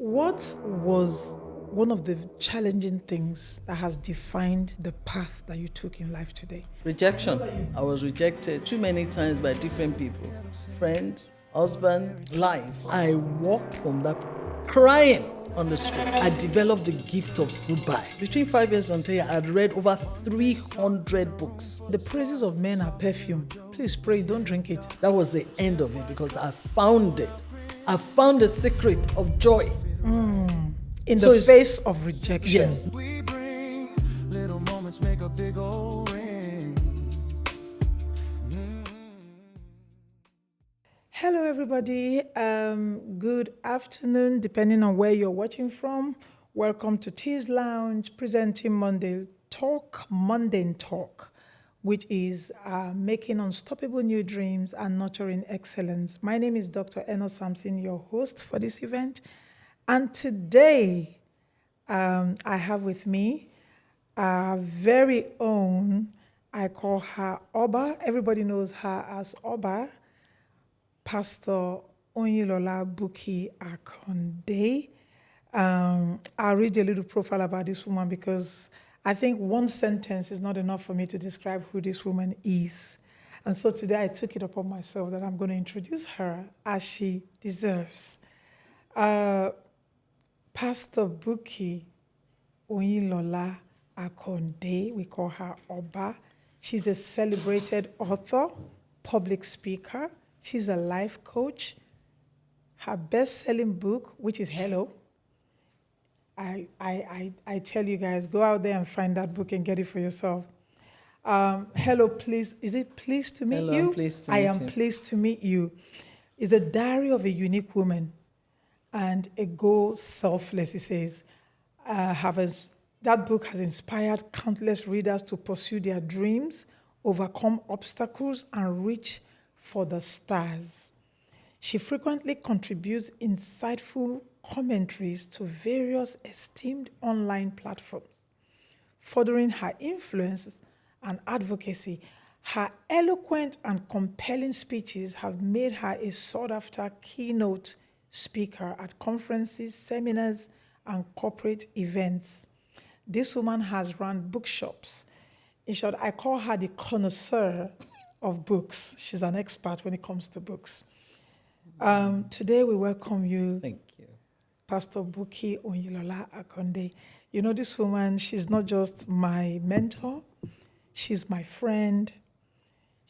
What was one of the challenging things that has defined the path that you took in life today? Rejection. I was rejected too many times by different people. Friends, husband, life. I walked from that crying on the street. I developed the gift of goodbye. Between 5 years and 10 years, I had read over 300 books. The praises of men are perfume. Please pray, don't drink it. That was the end of it because I found it. I found the secret of joy. In the face of rejection. Yes. We bring little moments make a big old ring. Hello, everybody. Good afternoon, depending on where you're watching from. Welcome to Tea's Lounge, presenting Mundane Talk, which is making unstoppable new dreams and nurturing excellence. My name is Dr. Enos Sampson, your host for this event. And today, I have with me our very own, I call her Oba. Everybody knows her as Oba, Pastor Oyinlola Bukky Akande. I'll read a little profile about this woman because I think one sentence is not enough for me to describe who this woman is. And so today I took it upon myself that I'm going to introduce her as she deserves. Pastor Bukky Oyinlola Akande, we call her Oba. She's a celebrated author, public speaker. She's a life coach. Her best-selling book, which is Hello, I tell you guys, go out there and find that book and get it for yourself. Hello, please. Is it pleased to meet Hello, you? I'm pleased to I meet am you. pleased to meet you. It's a diary of a unique woman and a go selfless, it says. That book has inspired countless readers to pursue their dreams, overcome obstacles, and reach for the stars. She frequently contributes insightful commentaries to various esteemed online platforms. Furthering her influence and advocacy, her eloquent and compelling speeches have made her a sought-after keynote speaker at conferences, seminars, and corporate events. This woman has run bookshops. In short, I call her the connoisseur of books. She's an expert when it comes to books. Today we welcome you, Thank you. Pastor Bukky Oyinlola Akande. You know, this woman, she's not just my mentor, she's my friend.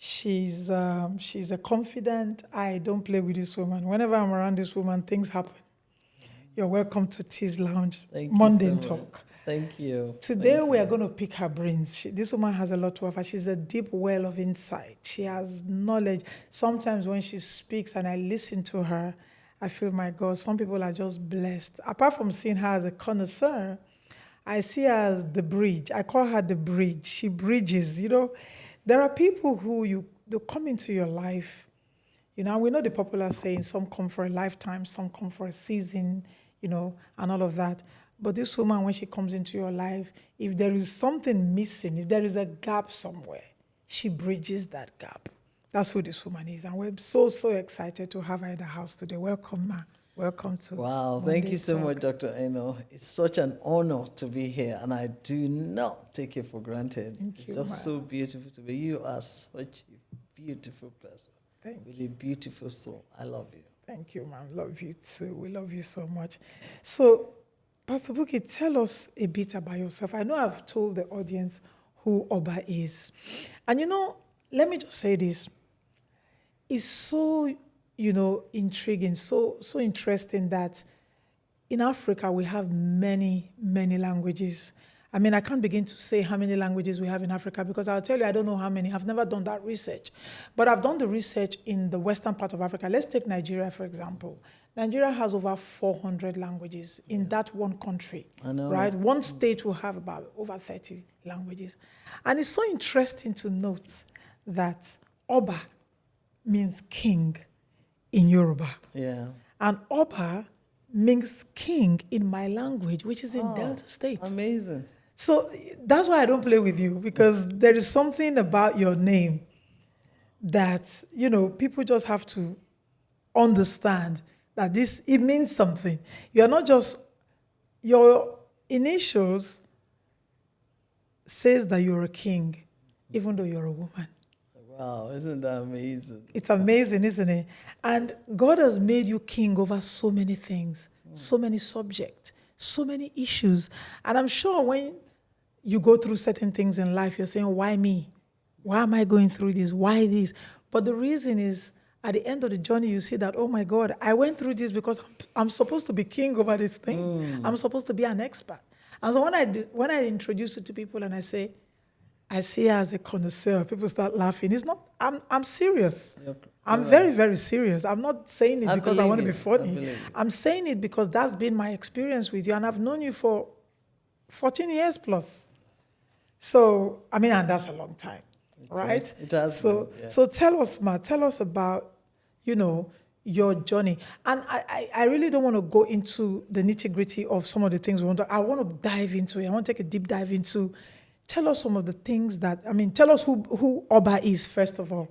She's a confidant. I don't play with this woman. Whenever I'm around this woman, things happen. You're welcome to Tea's Lounge, Thank Mundane you so much. Talk. Thank you. Today Thank we you. are going to pick her brains. This woman has a lot to offer. She's a deep well of insight. She has knowledge. Sometimes when she speaks and I listen to her, I feel, my God, some people are just blessed. Apart from seeing her as a connoisseur, I see her as the bridge. I call her the bridge. She bridges. You know, there are people who they come into your life. You know, we know the popular saying, some come for a lifetime, some come for a season, you know, and all of that. But this woman, when she comes into your life, if there is something missing, if there is a gap somewhere, she bridges that gap. That's who this woman is. And we're so excited to have her in the house today. Welcome, ma. Welcome to Wow, thank Mundane you so Talk. much, Dr. Eno. It's such an honor to be here, and I do not take it for granted. Thank It's you, just ma. so beautiful to be. You are such a beautiful person Thank with a beautiful soul. I love you. Thank you, ma'am. Love you too. We love you so much. So, Pastor Bukky, tell us a bit about yourself. I know I've told the audience who Oba is. And you know, let me just say this. It's so, intriguing, so interesting that in Africa we have many, many languages. I mean, I can't begin to say how many languages we have in Africa because I'll tell you I don't know how many. I've never done that research. But I've done the research in the western part of Africa. Let's take Nigeria, for example. Nigeria has over 400 languages in that one country. I know. Right? One state will have about over 30 languages. And it's so interesting to note that Oba means king in Yoruba. Yeah. And Oba means king in my language, which is in Delta State. Amazing. So that's why I don't play with you, because there is something about your name that, people just have to understand that it means something. You are not just, your initials says that you're a king, even though you're a woman. Wow, isn't that amazing? It's amazing, isn't it? And God has made you king over so many things, so many subjects, so many issues. And I'm sure when you go through certain things in life, you're saying, why me? Why am I going through this? Why this? But the reason is, at the end of the journey, you see that, oh my God, I went through this because I'm supposed to be king over this thing. I'm supposed to be an expert. And so when I introduce it to people and I say, I see her as a connoisseur, people start laughing. It's not, I'm serious. I'm very, very serious. I'm not saying it because I want to be funny. I'm saying it because that's been my experience with you, and I've known you for 14 years plus. So, I mean, and that's a long time, right? It has. So tell us, Ma, tell us about, your journey. And I really don't want to go into the nitty-gritty of some of the things we want to. I want to dive into it. I want to take a deep dive into. Tell us some of the things tell us who Oba is, first of all.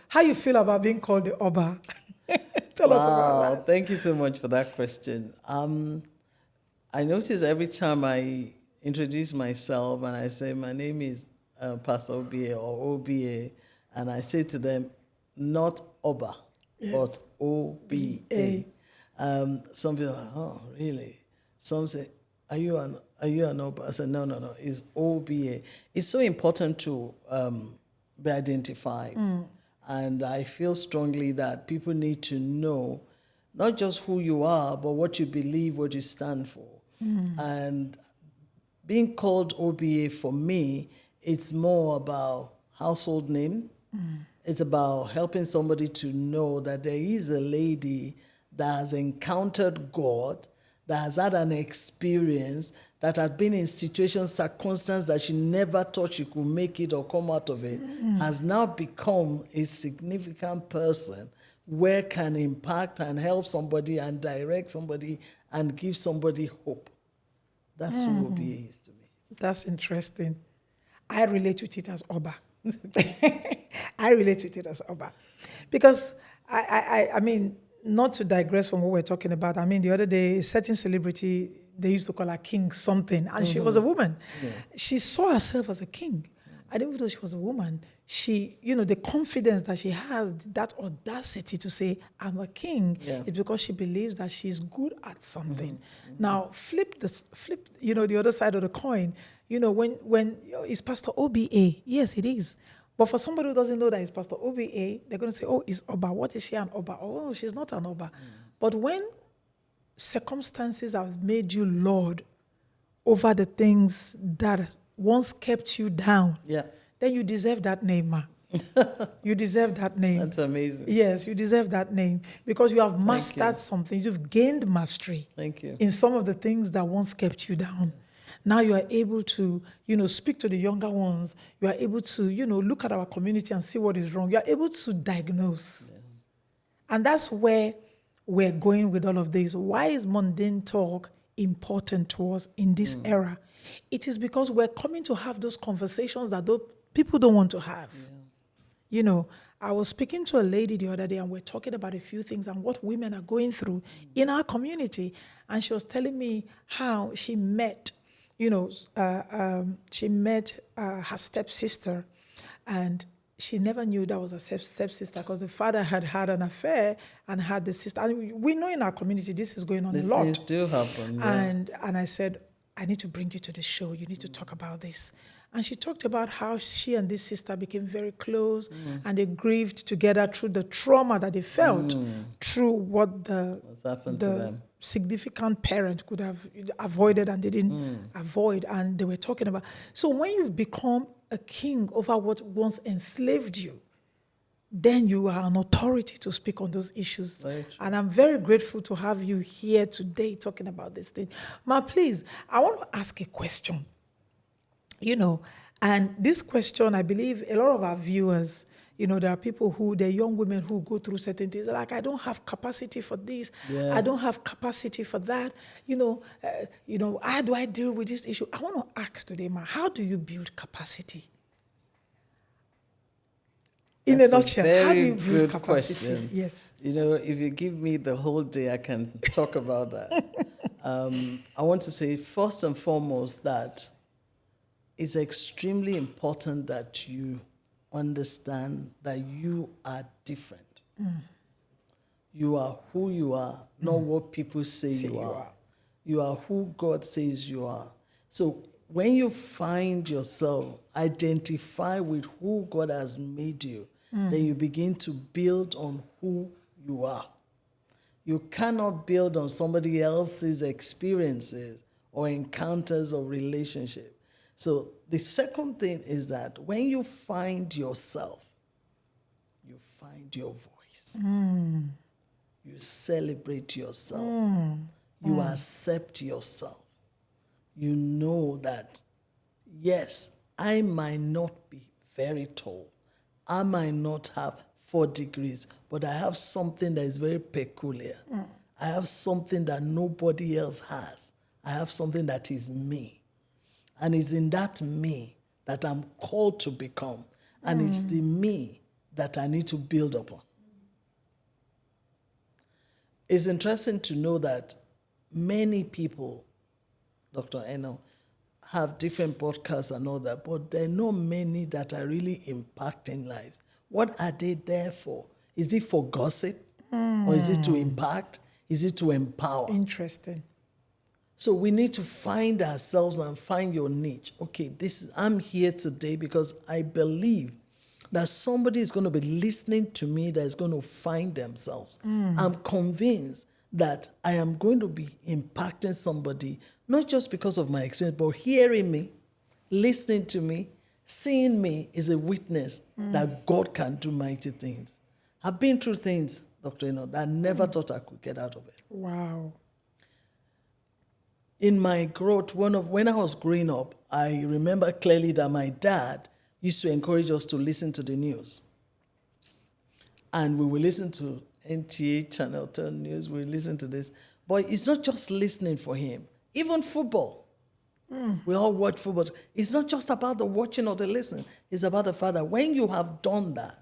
How you feel about being called the Oba. Tell us about that. Thank you so much for that question. I notice every time I introduce myself and I say, my name is Pastor Oba or Oba, and I say to them, not Oba, but Oba. Some people are like, oh, really? Some say, are you an Oba? I said, no, it's Oba. It's so important to be identified. And I feel strongly that people need to know not just who you are, but what you believe, what you stand for. And being called Oba for me, it's more about household name. It's about helping somebody to know that there is a lady that has encountered God, that has had an experience, that had been in situations, circumstances that she never thought she could make it or come out of it, has now become a significant person where can impact and help somebody and direct somebody and give somebody hope. That's who Oba is to me. That's interesting. I relate with it as Oba. I relate with it as Oba. Because, I mean, not to digress from what we're talking about, I mean, the other day, a certain celebrity, they used to call her King something, and she was a woman. Yeah. She saw herself as a king. I didn't even know she was a woman. She, the confidence that she has, that audacity to say, I'm a king, is because she believes that she's good at something. Now, flip, the other side of the coin. When is Pastor Oba? Yes, it is. But for somebody who doesn't know that it's Pastor Oba, they're going to say, oh, it's Oba. What is she, an Oba? Oh, no, she's not an Oba. But when circumstances have made you Lord over the things that once kept you down, then you deserve that name, ma. You deserve that name. That's amazing. Yes, you deserve that name because you have mastered something. You've gained mastery. Thank you. In some of the things that once kept you down. Now you are able to, speak to the younger ones. You are able to, look at our community and see what is wrong. You are able to diagnose. Yeah. And that's where we're going with all of this. Why is Mundane Talk important to us in this era? It is because we're coming to have those conversations that people don't want to have. Yeah. I was speaking to a lady the other day and we're talking about a few things and what women are going through in our community. And she was telling me how she met her stepsister, and she never knew that was a stepsister because the father had an affair and had the sister. And we know in our community this is going on a lot. This still happen. Yeah. And I said, I need to bring you to the show. You need to talk about this. And she talked about how she and this sister became very close and they grieved together through the trauma that they felt, through what's happened to them. Significant parent could have avoided and they didn't avoid, and they were talking about. So when you've become a king over what once enslaved you, then you are an authority to speak on those issues. And I'm very grateful to have you here today talking about this thing. Ma, please, I want to ask a question. And this question, I believe a lot of our viewers, there are people they're young women who go through certain things. They're like, I don't have capacity for this. Yeah. I don't have capacity for that. How do I deal with this issue? I want to ask today, Ma, how do you build capacity? In That's a nutshell, how do very you build good capacity? question. Yes. You know, if you give me the whole day, I can talk about that. I want to say, first and foremost, that it's extremely important that you understand that you are different. You are who you are, not what people say you are. You are who God says you are. So when you find yourself, identify with who God has made you, then you begin to build on who you are. You cannot build on somebody else's experiences or encounters or relationship. So the second thing is that when you find yourself, you find your voice. You celebrate yourself. You accept yourself. You know that, yes, I might not be very tall. I might not have 4 degrees, but I have something that is very peculiar. I have something that nobody else has. I have something that is me. And it's in that me that I'm called to become. And it's the me that I need to build upon. It's interesting to know that many people, Dr. Eno, have different podcasts and all that, but there are not many that are really impacting lives. What are they there for? Is it for gossip? Or is it to impact? Is it to empower? Interesting. So we need to find ourselves and find your niche. Okay, I'm here today because I believe that somebody is going to be listening to me that is going to find themselves. I'm convinced that I am going to be impacting somebody, not just because of my experience, but hearing me, listening to me, seeing me is a witness that God can do mighty things. I've been through things, Dr. Eno, that I never thought I could get out of it. Wow. In my growth, when I was growing up, I remember clearly that my dad used to encourage us to listen to the news. And we will listen to NTA, Channel 10 News, we listen to this. But it's not just listening for him. Even football. We all watch football. It's not just about the watching or the listening. It's about the fact that when you have done that,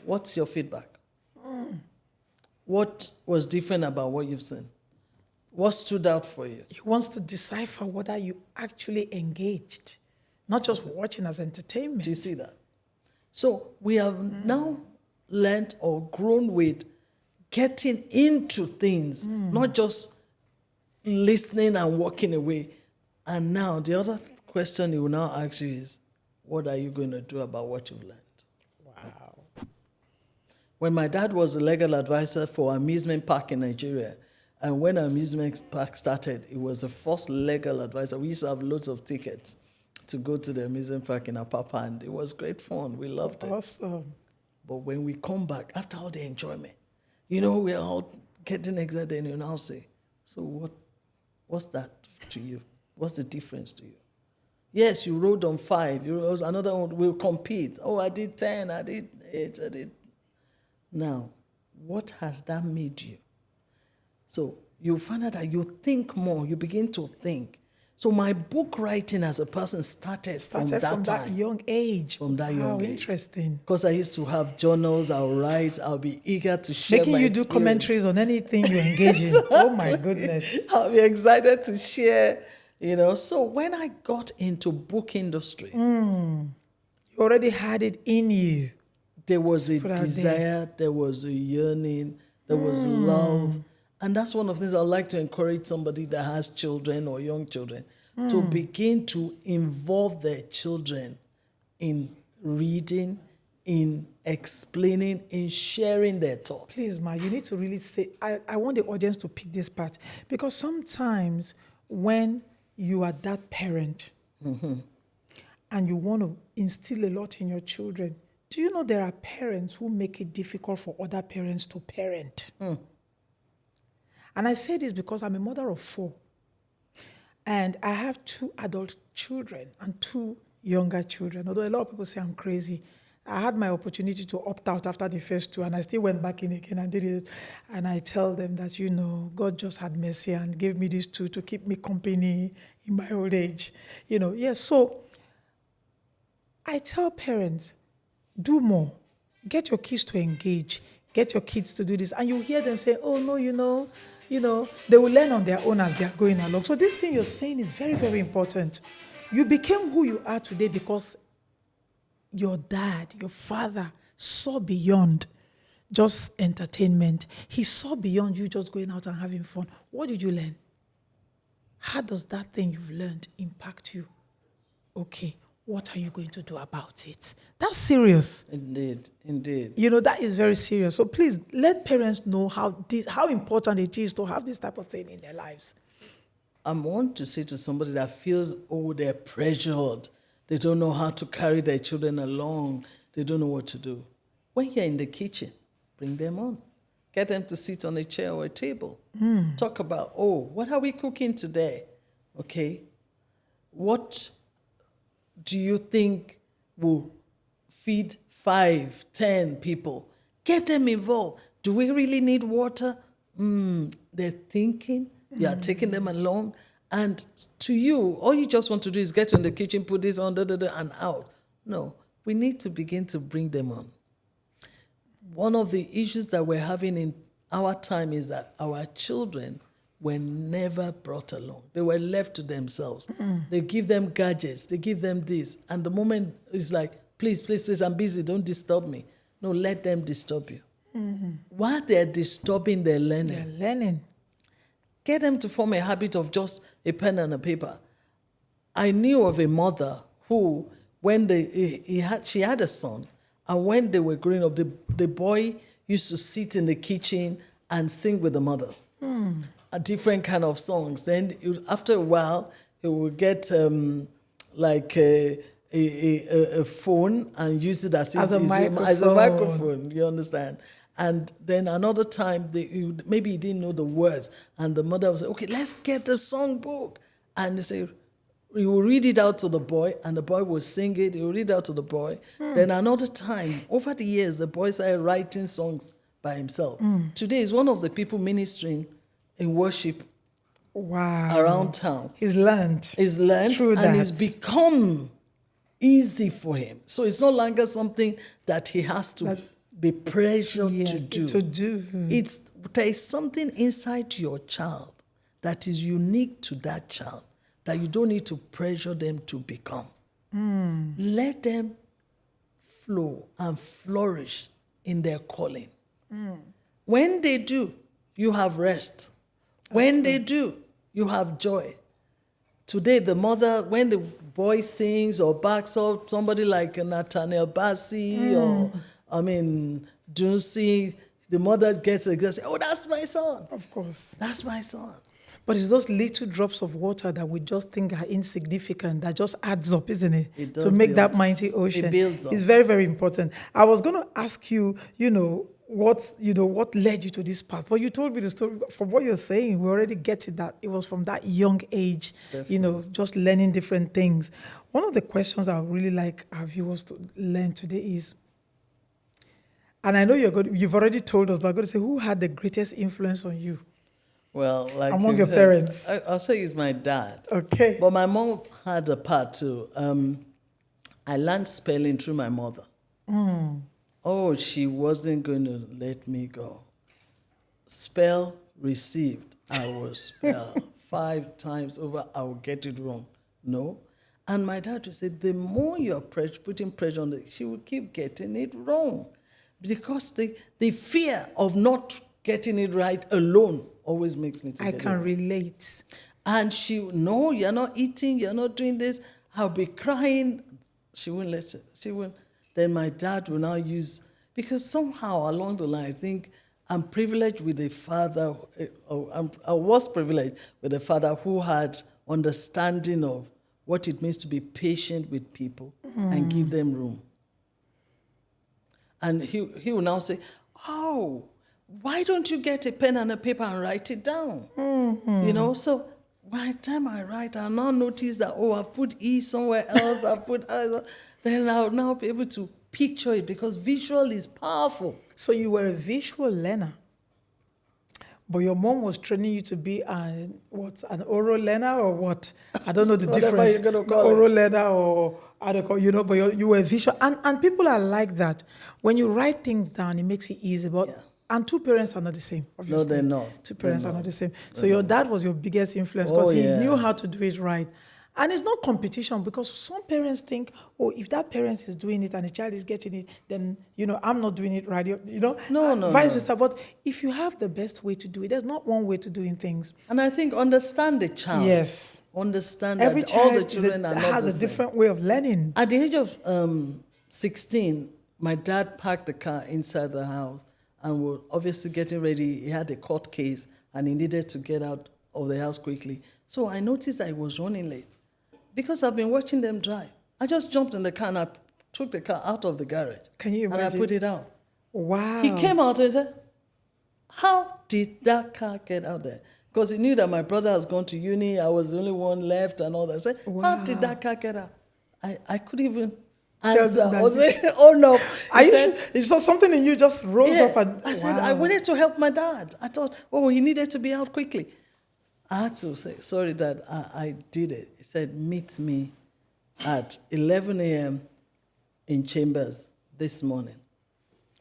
what's your feedback? What was different about what you've seen? What stood out for you? He wants to decipher whether you actually engaged, not just watching as entertainment. Do you see that? So we have now learned or grown with getting into things, not just listening and walking away. And now the other question he will now ask you is, what are you going to do about what you've learned? Wow. When my dad was a legal advisor for amusement park in Nigeria, and when amusement park started, it was the first legal advisor. We used to have loads of tickets to go to the amusement park in Apapa, and it was great fun. We loved it. Awesome. But when we come back, after all the enjoyment, we're all getting excited, and you now say, so what's that to you? What's the difference to you? Yes, you rode on 5. You rode, another one will compete. Oh, I did 10, I did 8, I did. Now, what has that made you? So you find out that you think more, you begin to think. So my book writing as a person started from that young age. From that young age. Interesting. Because I used to have journals, I'll write, I'll be eager to share Making my you do commentaries on anything you engage in. Oh my goodness. I'll be excited to share, So when I got into book industry, You already had it in you. there was a desire, there was a yearning, there was love. And that's one of the things I'd like to encourage somebody that has children or young children to begin to involve their children in reading, in explaining, in sharing their thoughts. Please, Ma, you need to really say, I want the audience to pick this part. Because sometimes when you are that parent and you want to instill a lot in your children, do you know there are parents who make it difficult for other parents to parent? And I say this because I'm a mother of 4. And I have 2 adult children and 2 younger children. Although a lot of people say I'm crazy. I had my opportunity to opt out after the first 2, and I still went back in again and did it. And I tell them that, God just had mercy and gave me these 2 to keep me company in my old age. So I tell parents, do more. Get your kids to engage. Get your kids to do this. And you hear them say, oh, no, they will learn on their own as they are going along. So this thing you're saying is very, very important. You became who you are today because your dad, your father, saw beyond just entertainment. He saw beyond you just going out and having fun. What did you learn? How does that thing you've learned impact you? Okay, what are you going to do about it? That's serious. Indeed. That is very serious. So please let parents know how important it is to have this type of thing in their lives. I want to say to somebody that feels, they're pressured. They don't know how to carry their children along. They don't know what to do. When you're in the kitchen, bring them on. Get them to sit on a chair or a table. Talk about, what are we cooking today? Okay. What do you think will feed 5, 10 people? Get them involved. Do we really need water? They're thinking. You are taking them along. And to you, all you just want to do is get in the kitchen, put this on, and out. No, we need to begin to bring them on. One of the issues that we're having in our time is that our children were never brought along. They were left to themselves. They give them gadgets. They give them this. And the moment is like, please, I'm busy. Don't disturb me. No, let them disturb you. While they're disturbing their learning. Get them to form a habit of just a pen and a paper. I knew of a mother who, when she had a son, and when they were growing up, the boy used to sit in the kitchen and sing with the mother. A different kind of songs. Then after a while, he would get like a phone and use it as a microphone. You understand? And then another time, maybe he didn't know the words, and the mother would say, okay, let's get the songbook. And he will read it out to the boy, and the boy will sing it. He will read it out to the boy. Then another time, over the years, the boy started writing songs by himself. Today, he's one of the people ministering in worship around town. He's learned through that. And it's become easy for him. So it's no longer something that he has to be pressured to do. There is something inside your child that is unique to that child that you don't need to pressure them to become. Let them flow and flourish in their calling. When they do, you have rest. When they do, you have joy. Today, the mother, when the boy sings or backs up somebody like Nathaniel Bassi or Dunsi, the mother gets a say, that's my son. Of course. That's my son. But it's those little drops of water that we just think are insignificant that just adds up, isn't it? It does to make build. that mighty ocean. It builds up. It's very, very important. I was going to ask you, what led you to this path? But you told me the story. From what you're saying, we already get it that it was from that young age, Definitely. just learning different things. One of the questions I would really like our viewers to learn today is, and I know you've already told us, but I'm going to say, who had the greatest influence on you? Well, like among your parents. I'll say it's my dad. Okay. But my mom had a part too. I learned spelling through my mother. She wasn't going to let me go. Spell received. I will spell 5 times over. I will get it wrong. No. And my dad would say, the more you're putting pressure on she will keep getting it wrong. Because the fear of not getting it right alone always makes me I can relate. And no, you're not eating, you're not doing this. I'll be crying. She wouldn't let it. She wouldn't. Then my dad will now use, because somehow along the line, I think I'm privileged with a father, I was privileged with a father who had understanding of what it means to be patient with people and give them room. And he will now say, why don't you get a pen and a paper and write it down? So by the time I write, I'll now notice that, I've put E somewhere else, I've put I. Then I'll now be able to picture it because visual is powerful. So you were a visual learner, but your mom was training you to be an oral learner or what? I don't know the difference. You're gonna call oral learner or how do you call, but you were visual. And people are like that. When you write things down, it makes it easy. But and two parents are not the same, obviously. No, they're not. Two parents are not the same. So your dad was your biggest influence because he knew how to do it right. And it's not competition because some parents think, oh, if that parent is doing it and the child is getting it, then, I'm not doing it right. No. Vice versa. But if you have the best way to do it, there's not one way to doing things. And I think understand the child. Yes. Understand Every that all the child children are not has the a same. different way of learning. At the age of 16, my dad parked the car inside the house and was obviously getting ready. He had a court case and he needed to get out of the house quickly. So I noticed that he was running late. Because I've been watching them drive. I just jumped in the car and I took the car out of the garage. Can you imagine? And I put it out. Wow. He came out and said, how did that car get out there? Because he knew that my brother has gone to uni, I was the only one left and all that. I said, how did that car get out? I couldn't even answer. I was like, oh no. He saw something in you just rose up and... I said, I wanted to help my dad. I thought, he needed to be out quickly. I had to say, sorry, Dad, I did it. He said, meet me at 11 a.m. in Chambers this morning.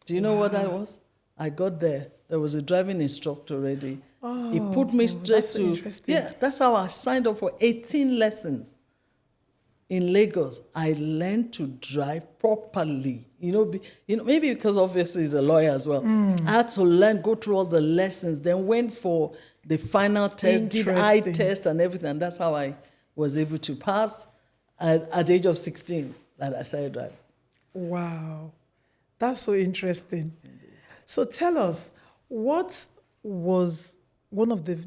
Do you know what that was? I got there. There was a driving instructor already. Oh, he put me straight that's to... interesting. Yeah, that's how I signed up for 18 lessons. In Lagos, I learned to drive properly. Maybe because obviously he's a lawyer as well. I had to go through all the lessons, then went for the final test, did eye test and everything. And that's how I was able to pass at the age of 16 that I started driving. Wow. That's so interesting. Indeed. So tell us, what was one of the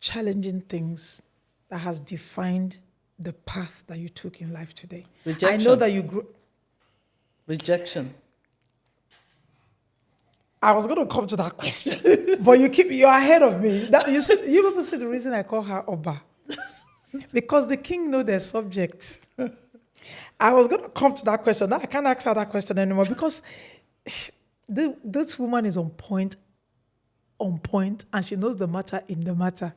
challenging things that has defined the path that you took in life today? Rejection. I know that you grew... Rejection. I was going to come to that question, but you're ahead of me. You people said the reason I call her Oba, because the king know their subject. I was going to come to that question. Now I can't ask her that question anymore because this woman is on point, and she knows the matter in the matter.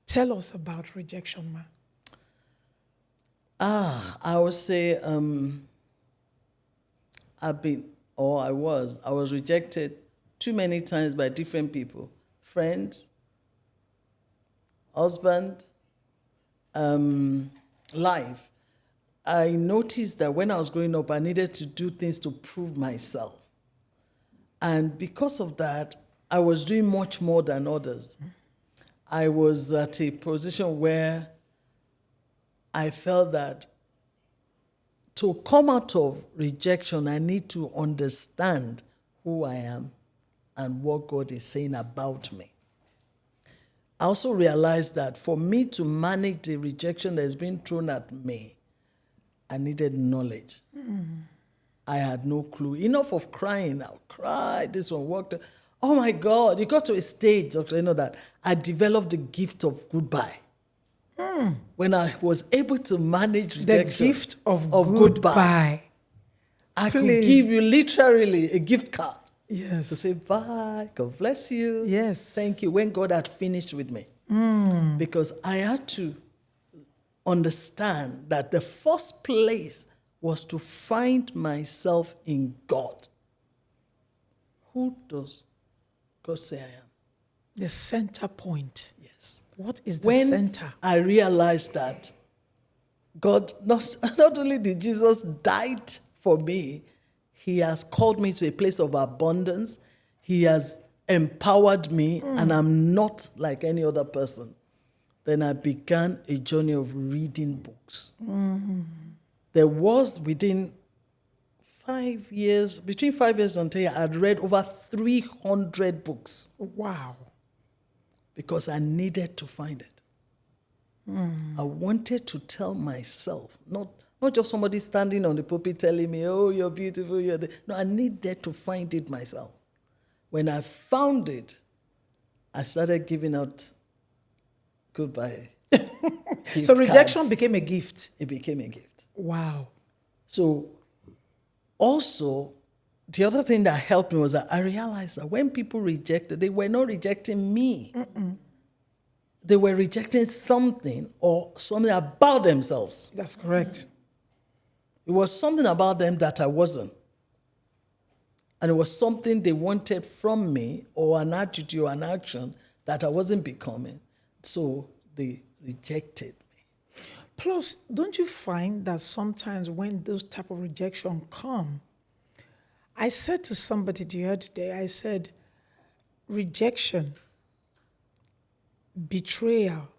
Tell us about rejection, ma. I would say I was rejected too many times by different people, friends, husband, life. I noticed that when I was growing up, I needed to do things to prove myself. And because of that, I was doing much more than others. I was at a position where I felt that to come out of rejection, I need to understand who I am and what God is saying about me. I also realized that for me to manage the rejection that has been thrown at me, I needed knowledge. I had no clue. Enough of crying. I'll cry. This one worked. Oh my God. It got to a stage, that I developed the gift of goodbye. When I was able to manage rejection. The gift of goodbye. I could give you literally a gift card. Yes. To say, bye, God bless you. Yes. Thank you. When God had finished with me. Because I had to understand that the first place was to find myself in God. Who does God say I am? The center point. Yes. What is the center? I realized that God, not only did Jesus died for me, he has called me to a place of abundance. He has empowered me, and I'm not like any other person. Then I began a journey of reading books. There was within 5 years, between 5 years and 10 years, I had read over 300 books. Wow. Because I needed to find it. I wanted to tell myself, not just somebody standing on the pulpit telling me, oh, you're beautiful, No, I needed to find it myself. When I found it, I started giving out goodbye. So rejection became a gift. It became a gift. Wow. So also, the other thing that helped me was that I realized that when people rejected, they were not rejecting me. They were rejecting something or something about themselves. That's correct. It was something about them that I wasn't. And it was something they wanted from me, or an attitude or an action that I wasn't becoming. So they rejected me. Plus, don't you find that sometimes when those type of rejection come, I said to somebody the other day, I said, rejection, betrayal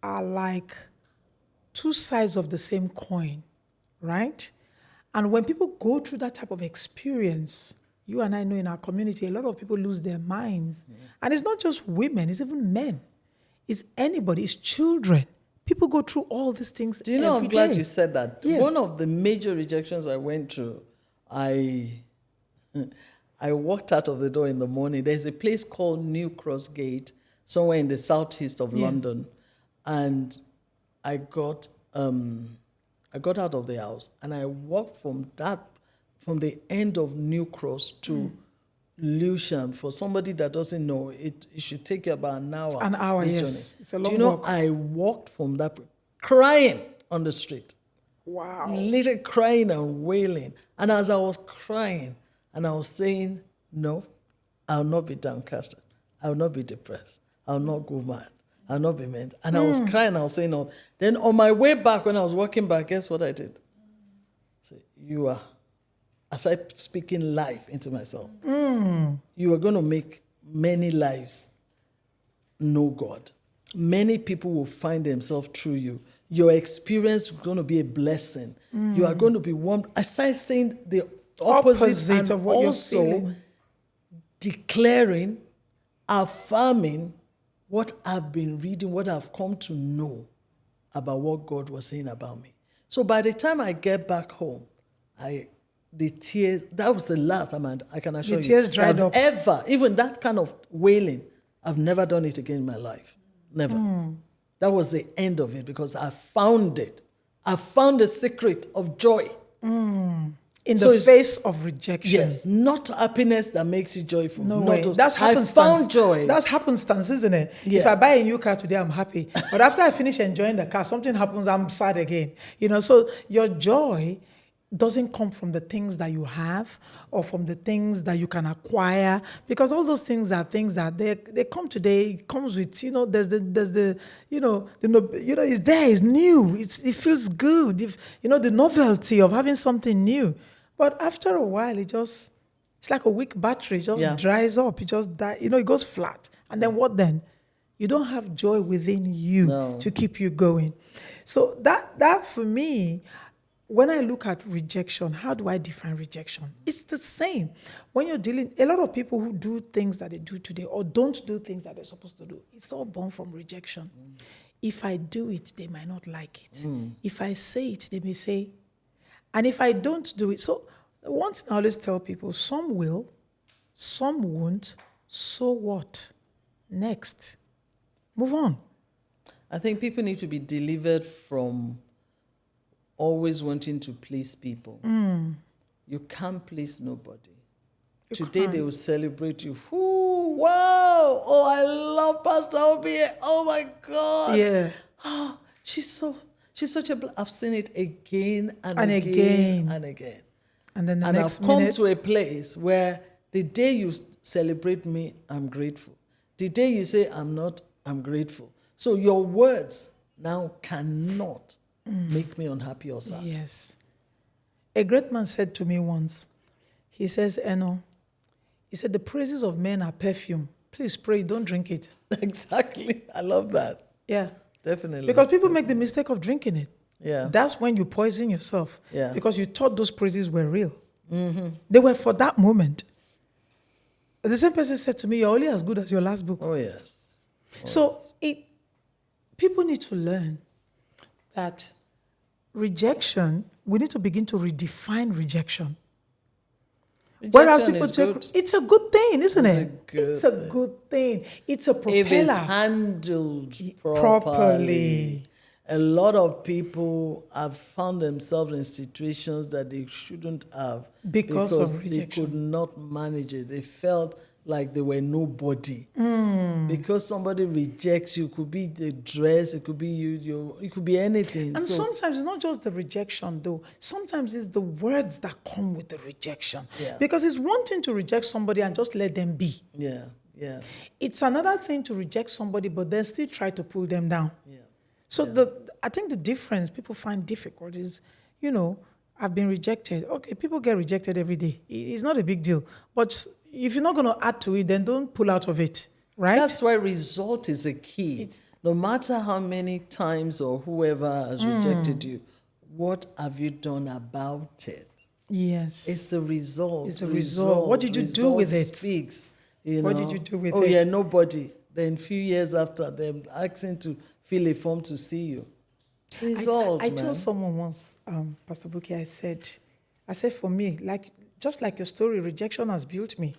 are like two sides of the same coin, right? And when people go through that type of experience, you and I know in our community, a lot of people lose their minds. Yeah. And it's not just women, it's even men. It's anybody, it's children. People go through all these things. Do you know, I'm glad you said that. Yes. One of the major rejections I went through, I walked out of the door in the morning. There's a place called New Cross Gate, somewhere in the southeast of London. And I got out of the house and I walked from the end of New Cross to Lewisham. For somebody that doesn't know, it should take you about an hour. An hour, yes. Journey. It's a long Do you know, walk. I walked from that, crying on the street. Wow. Literally crying and wailing. And as I was crying, and I was saying, no, I'll not be downcasted. I'll not be depressed. I'll not go mad. I'll not be meant. And I was crying, I was saying no. Then on my way back, when I was walking back, guess what I did? I said, you are, as I speaking life into myself, you are going to make many lives know God. Many people will find themselves through you. Your experience is going to be a blessing. You are going to be one. I started saying the opposite and of what also you're feeling. Declaring, affirming what I've been reading, what I've come to know about what God was saying about me. So by the time I get back home, the tears, that was the last time I can assure you. The tears dried up. Ever, even that kind of wailing, I've never done it again in my life. Never. That was the end of it because I found it. I found the secret of joy. In the face of rejection. Yes, not happiness that makes you joyful. No not way. That's I happenstance. found joy. That's happenstance, isn't it? Yeah. If I buy a new car today, I'm happy. But after I finish enjoying the car, something happens, I'm sad again. So your joy doesn't come from the things that you have or from the things that you can acquire, because all those things are things that they come today. It comes with, there's the it's there, it's new, it feels good. The novelty of having something new. But after a while, it's like a weak battery. It just dries up. It just dies. It goes flat. And then what then? You don't have joy within you to keep you going. So that for me, when I look at rejection, how do I define rejection? It's the same. When you're dealing, a lot of people who do things that they do today or don't do things that they're supposed to do, it's all born from rejection. If I do it, they might not like it. If I say it, they may say. And if I don't do it, so one thing I always tell people, some will, some won't, so what? Next. Move on. I think people need to be delivered from always wanting to please people. You can't please nobody. Today they will celebrate you. Ooh, wow! Oh, I love Pastor Oba. Oh my God! Yeah. Oh, she's such a. I've seen it again and again and again. And then I've come to a place where the day you celebrate me, I'm grateful. The day you say I'm not, I'm grateful. So your words now cannot make me unhappy or sad. Yes. A great man said to me once, he says, Eno, he said, the praises of men are perfume. Please pray, don't drink it. Exactly. I love that. Yeah. Definitely. Because people make the mistake of drinking it. Yeah. That's when you poison yourself. Yeah. Because you thought those praises were real. They were for that moment. The same person said to me, you're only as good as your last book. Oh, yes. So people need to learn that rejection, we need to begin to redefine rejection. Whereas people it's a good thing, isn't it? It's a good thing. It's a propeller. If it's handled properly. A lot of people have found themselves in situations that they shouldn't have because of rejection. They could not manage it. They felt like they were nobody. Because somebody rejects you. It could be the dress, it could be you, it could be anything. And So, sometimes it's not just the rejection, though. Sometimes it's the words that come with the rejection. Yeah. Because it's one thing to reject somebody and just let them be. yeah. It's another thing to reject somebody, but then still try to pull them down. Yeah. So I think the difference people find difficult is, I've been rejected. Okay, people get rejected every day. It's not a big deal. But if you're not going to add to it, then don't pull out of it, right? That's why result is a key. No matter how many times or whoever has rejected you, what have you done about it? Yes. It's the result. It's the result. What did you do with it? Speaks. What did you do with it? Oh, yeah, nobody. Then a few years after, them asking to fill a form to see you. Result, I told someone once, Pastor Bukky, I said for me, just like your story, rejection has built me.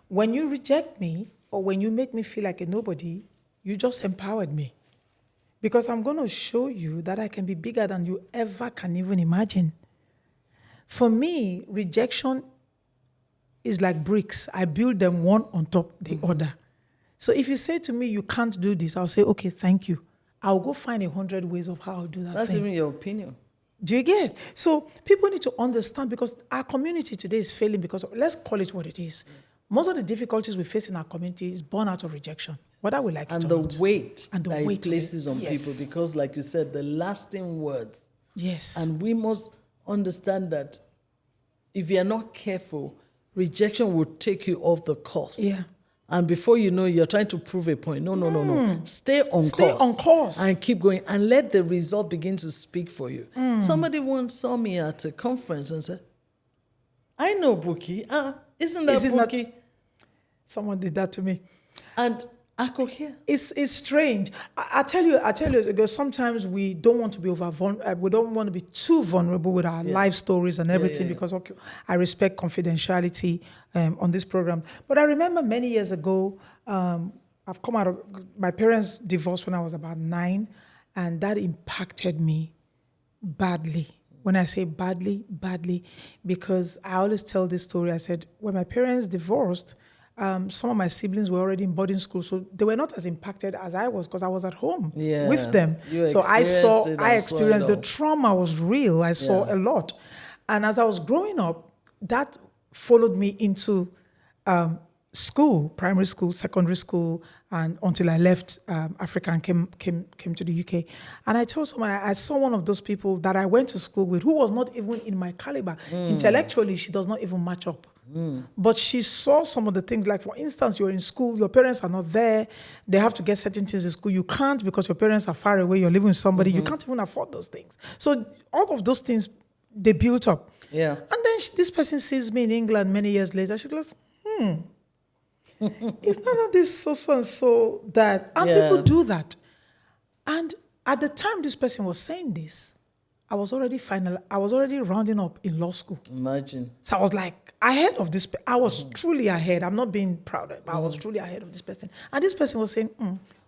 When you reject me or when you make me feel like a nobody, you just empowered me. Because I'm going to show you that I can be bigger than you ever can even imagine. For me, rejection is like bricks. I build them one on top the other. So if you say to me, you can't do this, I'll say, okay, thank you. I'll go find 100 ways of how I'll do that. That's thing. even your opinion. Do you get? So people need to understand, because our community today is failing because let's call it what it is. Most of the difficulties we face in our community is born out of rejection, whether we like and it or the not. weight And the that weight it places on yes. people, because like you said, the lasting words. Yes. And we must understand that if you are not careful, rejection will take you off the course. Yeah. And before you know, you're trying to prove a point. No. Stay on course. Stay on course. And keep going. And let the result begin to speak for you. Somebody once saw me at a conference and said, I know Bukky. Isn't that Bukky? Someone did that to me. And I could hear. It's strange. I tell you, because sometimes we don't want to be we don't want to be too vulnerable with our life stories and everything because I respect confidentiality on this program. But I remember many years ago, I've come out of my parents' divorced when I was about 9, and that impacted me badly. When I say badly, because I always tell this story. I said, when my parents divorced, some of my siblings were already in boarding school, so they were not as impacted as I was because I was at home with them. So I experienced the trauma was real. I saw a lot. And as I was growing up, that followed me into school, primary school, secondary school, and until I left Africa and came to the UK. And I told someone, I saw one of those people that I went to school with who was not even in my caliber. Intellectually, she does not even match up. But she saw some of the things, like for instance, you're in school, your parents are not there, they have to get certain things in school. You can't because your parents are far away, you're living with somebody, you can't even afford those things. So all of those things, they built up. Yeah. And then this person sees me in England many years later, she goes, it's none of this so and so that, and people do that. And at the time this person was saying this, I was already rounding up in law school. Imagine. So I was like ahead of this. I was truly ahead. I'm not being proud of it, but I was truly ahead of this person. And this person was saying,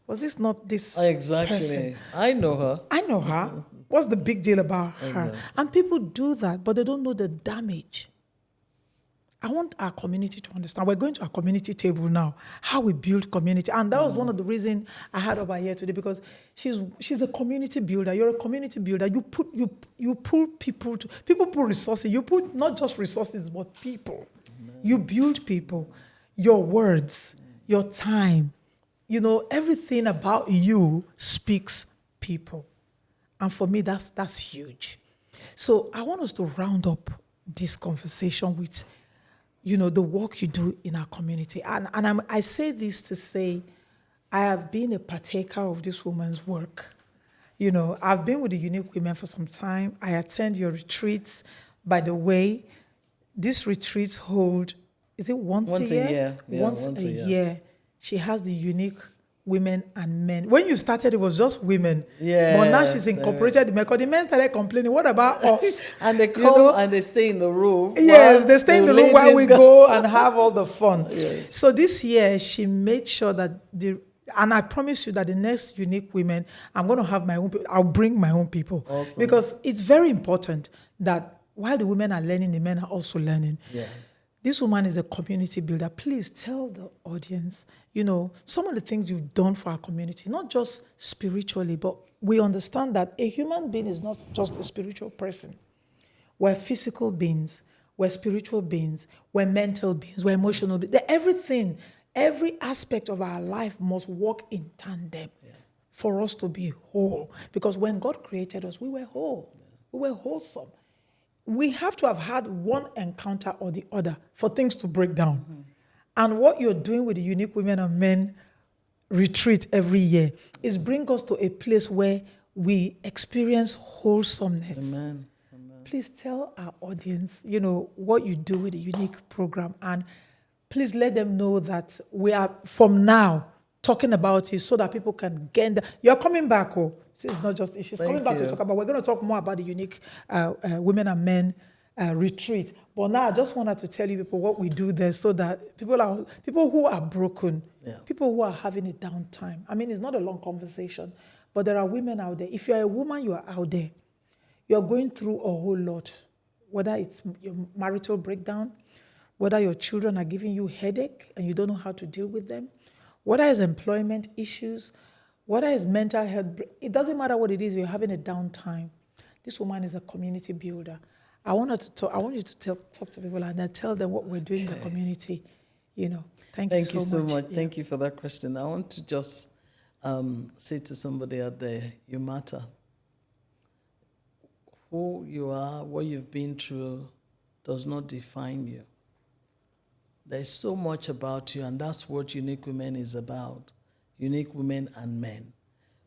was this not this person? I know her. I know her. What's the big deal about her? And people do that, but they don't know the damage. I want our community to understand. We're going to our community table now, how we build community. And that was one of the reasons I had Oba here today, because she's a community builder. You're a community builder. You pull people put resources. You put not just resources, but people. You build people, your words, your time. Everything about you speaks people. And for me, that's huge. So I want us to round up this conversation with the work you do in our community. And I say this to say, I have been a partaker of this woman's work. I've been with the Unique Women for some time. I attend your retreats. By the way, these retreats hold, is it once a year? Yeah, once a year. She has the Unique Women and Men. When you started, it was just women. Yeah. But now she's incorporated the men, because the men started complaining, what about us? And they come and they stay in the room. Yes, they stay in the room while we go and have all the fun. Yes. So this year, she made sure that and I promise you that the next Unique Women, I'm going to have my own people. I'll bring my own people. Awesome. Because it's very important that while the women are learning, the men are also learning. Yeah. This woman is a community builder. Please tell the audience, some of the things you've done for our community, not just spiritually, but we understand that a human being is not just a spiritual person. We're physical beings, we're spiritual beings, we're mental beings, we're emotional beings. Everything, every aspect of our life must work in tandem for us to be whole. Because when God created us, we were whole. We were wholesome. We have to have had one encounter or the other for things to break down. Mm-hmm. And what you're doing with the Unique Women and Men retreat every year is bring us to a place where we experience wholesomeness. Amen. Please tell our audience, what you do with the Unique program. And please let them know that we are, from now, talking about it so that people can get... You're coming back, It's not just... She's coming back to talk about... We're going to talk more about the Unique Women and Men retreat. But now I just wanted to tell you people what we do there so that people who are broken, people who are having a downtime. I mean, it's not a long conversation, but there are women out there. If you're a woman, you are out there. You're going through a whole lot, whether it's your marital breakdown, whether your children are giving you headache and you don't know how to deal with them, whether it's employment issues, whether it's mental health. It doesn't matter what it is, you're having a downtime. This woman is a community builder. I want you to talk to people and tell them what we're doing in the community. Thank you so much. Yeah. Thank you for that question. I want to just say to somebody out there, you matter. Who you are, what you've been through, does not define you. There's so much about you, and that's what Unique Women is about. Unique Women and Men.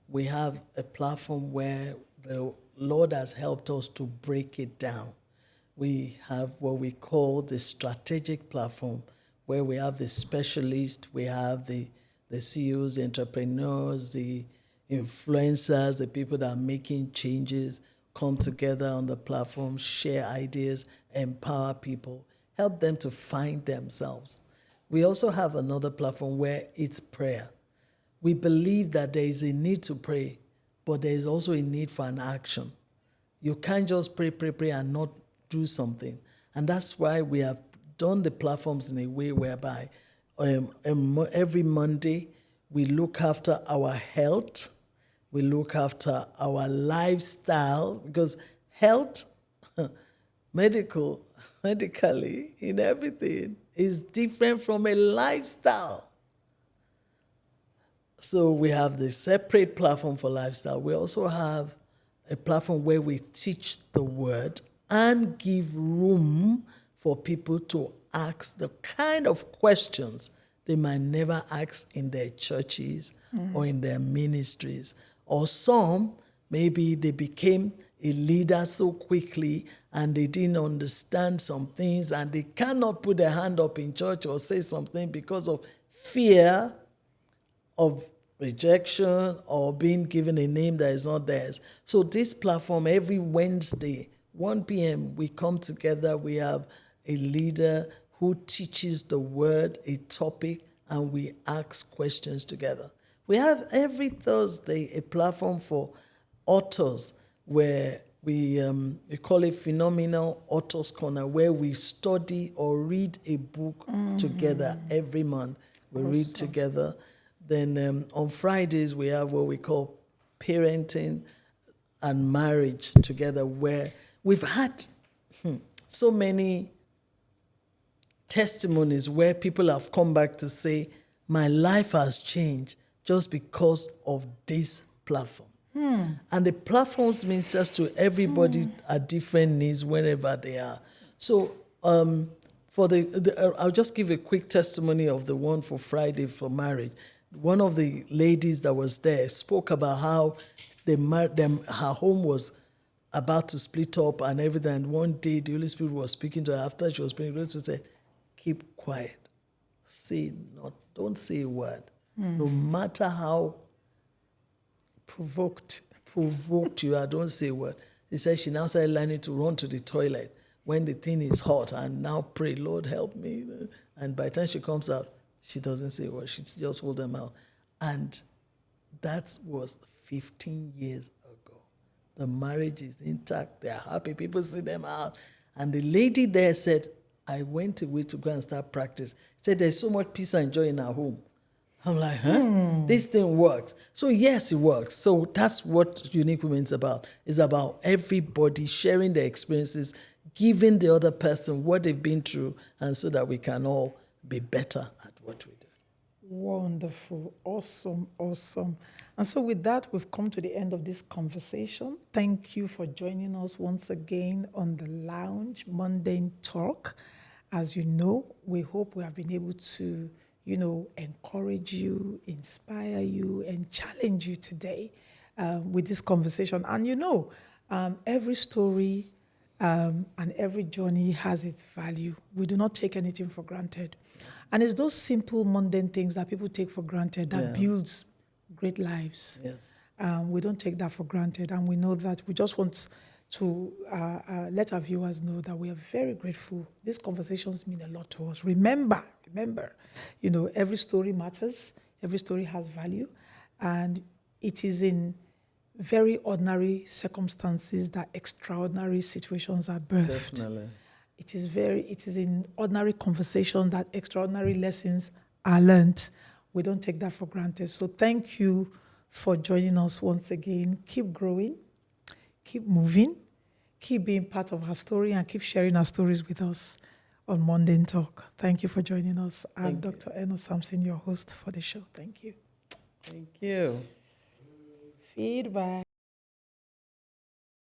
We have a platform where the Lord has helped us to break it down. We have what we call the strategic platform, where we have the specialists, we have the CEOs, the entrepreneurs, the influencers, the people that are making changes, come together on the platform, share ideas, empower people, help them to find themselves. We also have another platform where it's prayer. We believe that there is a need to pray, but there is also a need for an action. You can't just pray and not do something. And that's why we have done the platforms in a way whereby every Monday we look after our health, we look after our lifestyle, because health, medically, in everything, is different from a lifestyle. So we have the separate platform for lifestyle. We also have a platform where we teach the word and give room for people to ask the kind of questions they might never ask in their churches or in their ministries. Or some, maybe they became a leader so quickly and they didn't understand some things and they cannot put their hand up in church or say something because of fear of rejection or being given a name that is not theirs. So this platform, every Wednesday, 1 p.m., we come together, we have a leader who teaches the word, a topic, and we ask questions together. We have every Thursday a platform for authors where we call it Phenomenal Authors Corner, where we study or read a book together every month. We read together. Then on Fridays, we have what we call Parenting and Marriage together, where we've had so many testimonies where people have come back to say, my life has changed just because of this platform. And the platforms ministers to everybody at different needs whenever they are. So I'll just give a quick testimony of the one for Friday for marriage. One of the ladies that was there spoke about how her home was about to split up and everything. And one day the Holy Spirit was speaking to her after she was praying. The Holy Spirit said, keep quiet. Don't say a word. No matter how provoked you are, don't say a word. He said she now started learning to run to the toilet when the thing is hot and now pray, Lord, help me. And by the time she comes out, she doesn't say a word. She just hold them out. And that was 15 years ago. The marriage is intact. They're happy. People see them out. And the lady there said, I went away to go and start practice. He said, there's so much peace and joy in our home. I'm like, huh? This thing works. So yes, it works. So that's what Unique Women's about. It's about everybody sharing their experiences, giving the other person what they've been through, and so that we can all be better at what we do. Wonderful. Awesome. Awesome. And so with that, we've come to the end of this conversation. Thank you for joining us once again on the lounge, Mundane Talk. As you know, we hope we have been able to, encourage you, inspire you, and challenge you today with this conversation. And every story and every journey has its value. We do not take anything for granted. And it's those simple, mundane things that people take for granted that builds great lives. Yes. We don't take that for granted. And we know that. We just want to let our viewers know that we are very grateful. These conversations mean a lot to us. Remember, every story matters. Every story has value. And it is in very ordinary circumstances that extraordinary situations are birthed. Definitely. It is in ordinary conversation that extraordinary lessons are learned. We don't take that for granted. So thank you for joining us once again. Keep growing, keep moving, keep being part of our story, and keep sharing our stories with us on Mundane Talk. Thank you for joining us. I'm Dr. Enos Sampson, your host for the show. Thank you. Thank you. Feedback.